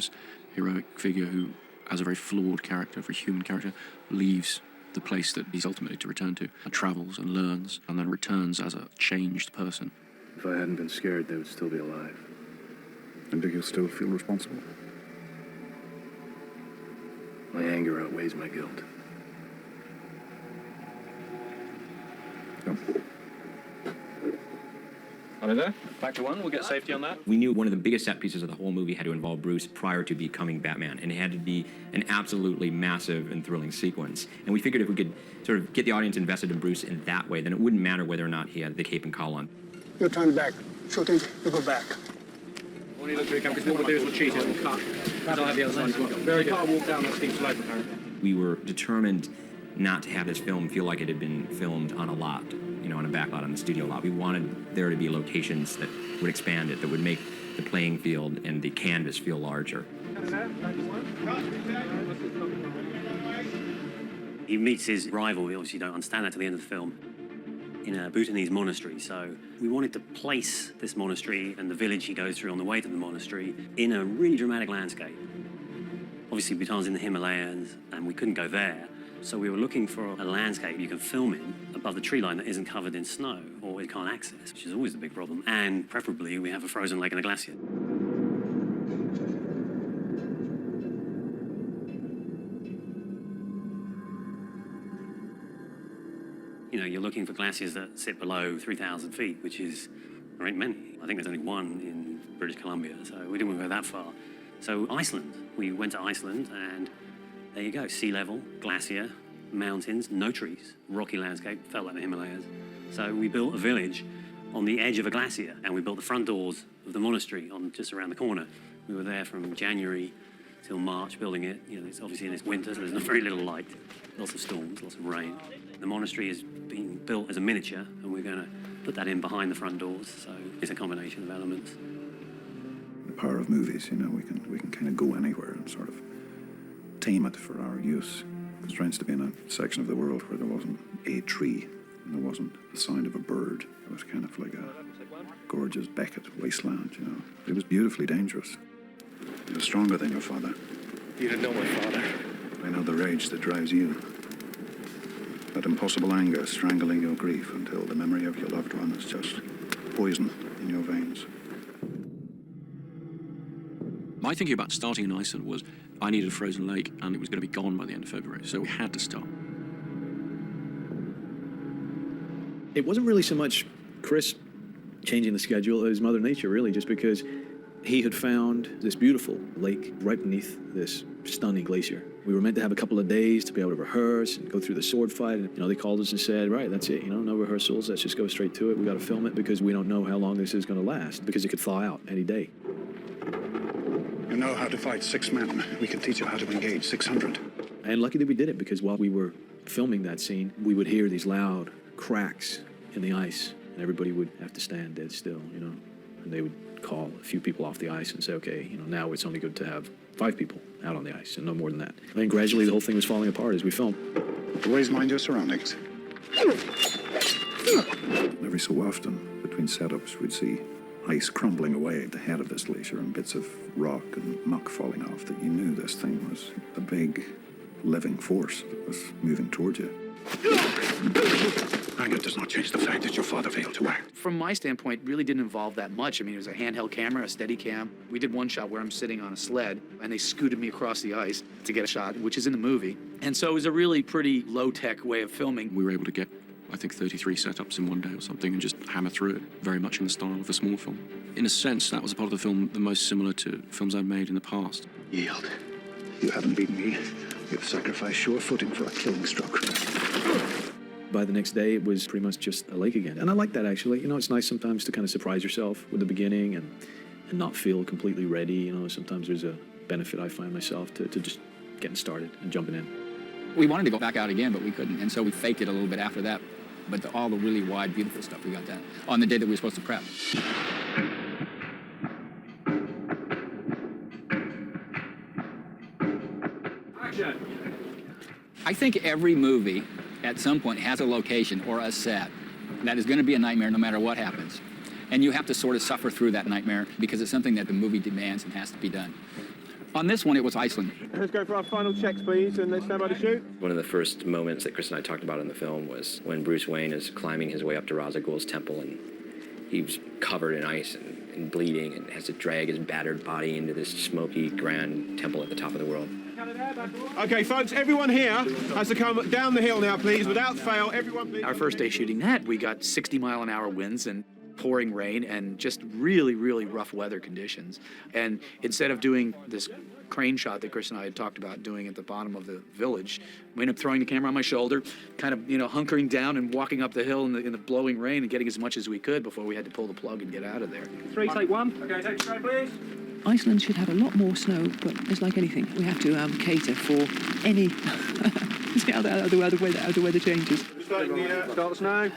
courageous, heroic figure who, as a very flawed character, a very human character, leaves the place that he's ultimately to return to, and travels and learns, and then returns as a changed person. If I hadn't been scared, they would still be alive. And do you still feel responsible? My anger outweighs my guilt. Yep. Back to one, we'll get safety on that. We knew one of the biggest set pieces of the whole movie had to involve Bruce prior to becoming Batman, and it had to be an absolutely massive and thrilling sequence. And we figured if we could sort of get the audience invested in Bruce in that way, then it wouldn't matter whether or not he had the cape and cowl on. You turn back. Shooting, you go back. Only look through the camera, because what we'll do is we'll cheat it and cut. I'll have the other side as well. Very good. I'll walk down that steep slope, apparently. We were determined not to have this film feel like it had been filmed on a lot, you know, on a back lot, on the studio lot. We wanted there to be locations that would expand it, that would make the playing field and the canvas feel larger. He meets his rival, we obviously don't understand that to the end of the film, in a Bhutanese monastery. So we wanted to place this monastery and the village he goes through on the way to the monastery in a really dramatic landscape. Obviously, Bhutan's in the Himalayas, and we couldn't go there. So we were looking for a landscape you can film in above the tree line that isn't covered in snow or it can't access, which is always a big problem. And preferably, we have a frozen lake and a glacier. You know, you're looking for glaciers that sit below 3,000 feet, which is, there ain't many. I think there's only one in British Columbia, so we didn't want to go that far. So Iceland, we went to Iceland, and there you go, sea level, glacier, mountains, no trees, rocky landscape, felt like the Himalayas. So we built a village on the edge of a glacier, and we built the front doors of the monastery on just around the corner. We were there from January till March building it. You know, it's obviously in its winter, so there's very little light, lots of storms, lots of rain. The monastery is being built as a miniature, and we're going to put that in behind the front doors, so it's a combination of elements. The power of movies, you know, we can kind of go anywhere and sort of tame it for our use. It was strange to be in a section of the world where there wasn't a tree and there wasn't the sound of a bird. It was kind of like a gorgeous Beckett wasteland, you know. It was beautifully dangerous. It was stronger than your father. You didn't know my father. I know the rage that drives you. That impossible anger strangling your grief until the memory of your loved one is just poison in your veins. My thinking about starting in Iceland was I needed a frozen lake and it was going to be gone by the end of February, so we had to start. It wasn't really so much Chris changing the schedule as Mother Nature, really, just because he had found this beautiful lake right beneath this stunning glacier. We were meant to have a couple of days to be able to rehearse and go through the sword fight. And, you know, they called us and said, right, that's it, you know, no rehearsals, let's just go straight to it. We got to film it because we don't know how long this is going to last, because it could thaw out any day. You know how to fight 6 men. We can teach you how to engage 600. And lucky that we did it, because while we were filming that scene, we would hear these loud cracks in the ice, and everybody would have to stand dead still, you know, and they would call a few people off the ice and say, okay, you know, now it's only good to have 5 people out on the ice and no more than that. And gradually the whole thing was falling apart as we filmed. Always mind your surroundings. Every so often, between setups, we'd see ice crumbling away at the head of this glacier and bits of rock and muck falling off, that you knew this thing was a big living force that was moving towards you. Anger does not change the fact that your father failed to act. From my standpoint, really didn't involve that much. I mean, it was a handheld camera, a steady cam. We did one shot where I'm sitting on a sled, and they scooted me across the ice to get a shot, which is in the movie. And so it was a really pretty low-tech way of filming. We were able to get, I think, 33 setups in one day or something and just hammer through it, very much in the style of a small film. In a sense, that was the part of the film the most similar to films I'd made in the past. Yield. You haven't beaten me. You've sacrificed sure footing for a killing stroke. By the next day, it was pretty much just a lake again. And I like that, actually. You know, it's nice sometimes to kind of surprise yourself with the beginning and not feel completely ready. You know, sometimes there's a benefit I find myself to just getting started and jumping in. We wanted to go back out again, but we couldn't. And so we faked it a little bit after that. But all the really wide, beautiful stuff we got done on the day that we were supposed to prep. I think every movie at some point has a location or a set that is going to be a nightmare no matter what happens. And you have to sort of suffer through that nightmare because it's something that the movie demands and has to be done. On this one, it was Iceland. Let's go for our final checks, please, and let's stand by to shoot. One of the first moments that Chris and I talked about in the film was when Bruce Wayne is climbing his way up to Ra's al Ghul's temple, and he's covered in ice and bleeding and has to drag his battered body into this smoky, grand temple at the top of the world. Okay, folks, everyone here has to come down the hill now, please, without fail. Everyone, please. Our first day shooting that, we got 60-mile-an-hour winds and pouring rain and just really, really rough weather conditions. And instead of doing this crane shot that Chris and I had talked about doing at the bottom of the village, we ended up throwing the camera on my shoulder, kind of, hunkering down and walking up the hill in the blowing rain and getting as much as we could before we had to pull the plug and get out of there. 3, take 1. Okay, take straight, please. Iceland should have a lot more snow, but it's like anything. We have to cater for any how the weather changes. Start the snow.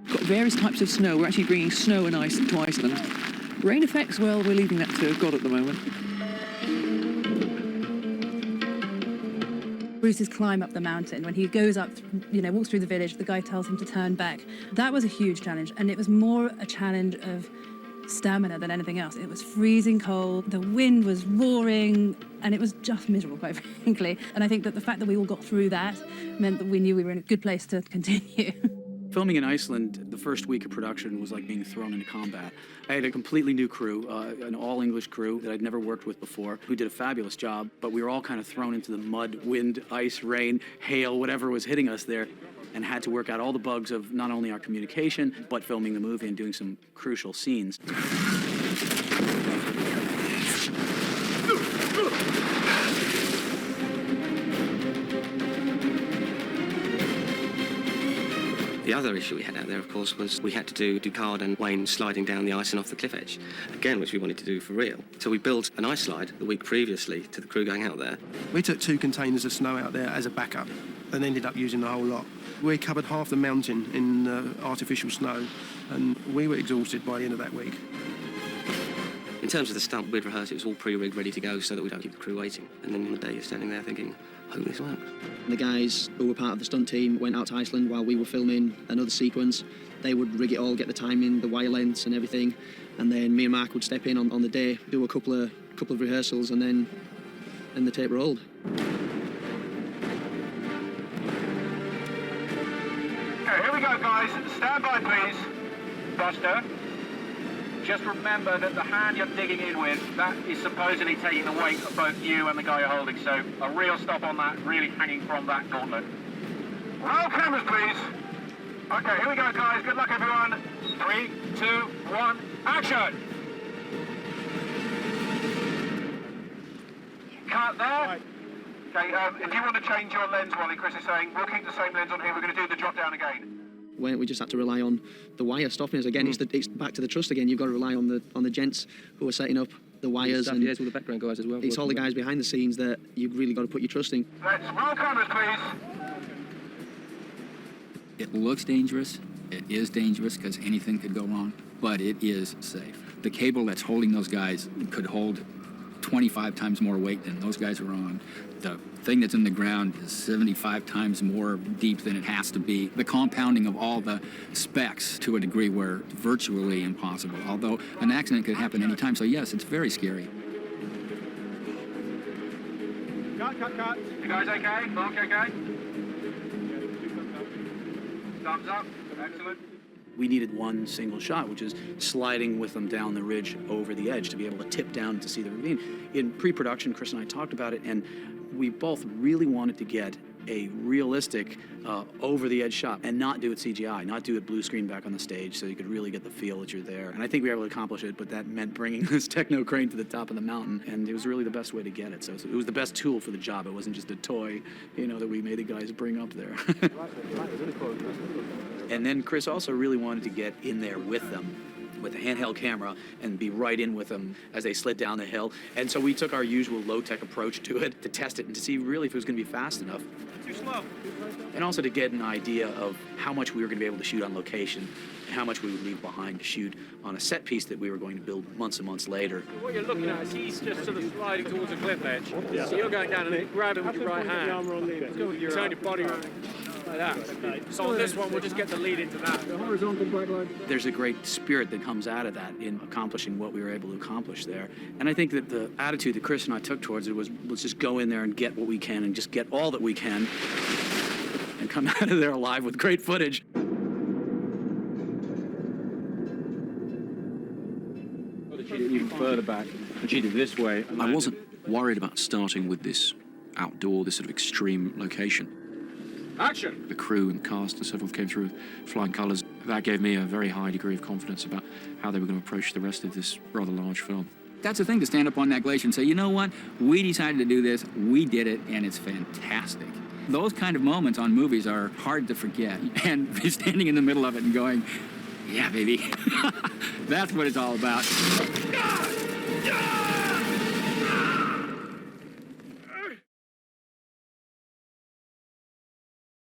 Got various types of snow. We're actually bringing snow and ice to Iceland. Rain effects, well, we're leaving that to God at the moment. Bruce's climb up the mountain, when he goes up, walks through the village, the guy tells him to turn back. That was a huge challenge, and it was more a challenge of stamina than anything else. It was freezing cold, the wind was roaring, and it was just miserable, quite frankly. And I think that the fact that we all got through that meant that we knew we were in a good place to continue. Filming in Iceland, the first week of production was like being thrown into combat. I had a completely new crew, an all-English crew that I'd never worked with before, who did a fabulous job, but we were all kind of thrown into the mud, wind, ice, rain, hail, whatever was hitting us there, and had to work out all the bugs of not only our communication, but filming the movie and doing some crucial scenes. The other issue we had out there, of course, was we had to do Ducard and Wayne sliding down the ice and off the cliff edge, again, which we wanted to do for real. So we built an ice slide the week previously to the crew going out there. We took 2 containers of snow out there as a backup and ended up using the whole lot. We covered half the mountain in artificial snow, and we were exhausted by the end of that week. In terms of the stunt, we'd rehearsed, it was all pre-rigged, ready to go, so that we don't keep the crew waiting. And then on the day you're standing there thinking, hope this works. The guys who were part of the stunt team went out to Iceland while we were filming another sequence. They would rig it all, get the timing, the wire lengths and everything, and then me and Mark would step in on the day, do a couple of rehearsals, and then the tape rolled. Okay, here we go, guys. Stand by, please. Buster. Just remember that the hand you're digging in with, that is supposedly taking the weight of both you and the guy you're holding, so a real stop on that, really hanging from that gauntlet. Roll cameras, please. Okay, here we go, guys. Good luck, everyone. 3, 2, 1, action! Cut there. Okay, if you want to change your lens, Wally, Chris is saying, we'll keep the same lens on here. We're going to do the drop down again. When we just had to rely on the wire stopping us again. It's back to the trust again. You've got to rely on the gents who are setting up the wires, and all the background guys as well. It's all the guys behind the scenes that you've really got to put your trust in. Let's roll cameras, please. It looks dangerous. It is dangerous because anything could go wrong, but it is safe. The cable that's holding those guys could hold 25 times more weight than those guys are on. The thing that's in the ground is 75 times more deep than it has to be. The compounding of all the specs to a degree where it's virtually impossible, although an accident could happen anytime. So yes, it's very scary. Cut. You guys okay? Mark okay? Thumbs up. Excellent. We needed one single shot, which is sliding with them down the ridge over the edge to be able to tip down to see the ravine. In pre-production, Chris and I talked about it, and we both really wanted to get a realistic over-the-edge shot and not do it CGI, not do it blue screen back on the stage so you could really get the feel that you're there. And I think we were able to accomplish it, but that meant bringing this techno crane to the top of the mountain, and it was really the best way to get it. So it was the best tool for the job. It wasn't just a toy, that we made the guys bring up there. And then Chris also really wanted to get in there with them with a handheld camera and be right in with them as they slid down the hill. And so we took our usual low-tech approach to it to test it and to see really if it was going to be fast enough. Too slow. And also to get an idea of how much we were going to be able to shoot on location and how much we would leave behind to shoot on a set piece that we were going to build months and months later. What you're looking at is he's just sort of sliding towards a cliff edge. So you're going down and grab him with your right hand. Turn your body around. Like that. So on this one, we'll just get the lead into that. The horizontal black line. There's a great spirit that comes out of that in accomplishing what we were able to accomplish there. And I think that the attitude that Chris and I took towards it was, let's just go in there and get what we can and just get all that we can and come out of there alive with great footage. Even further back, and she did this way. I wasn't worried about starting with this outdoor, this sort of extreme location. Action! The crew and cast and so forth came through with flying colours. That gave me a very high degree of confidence about how they were going to approach the rest of this rather large film. That's the thing, to stand up on that glacier and say, you know what, we decided to do this, we did it, and it's fantastic. Those kind of moments on movies are hard to forget. And standing in the middle of it and going, yeah, baby, that's what it's all about.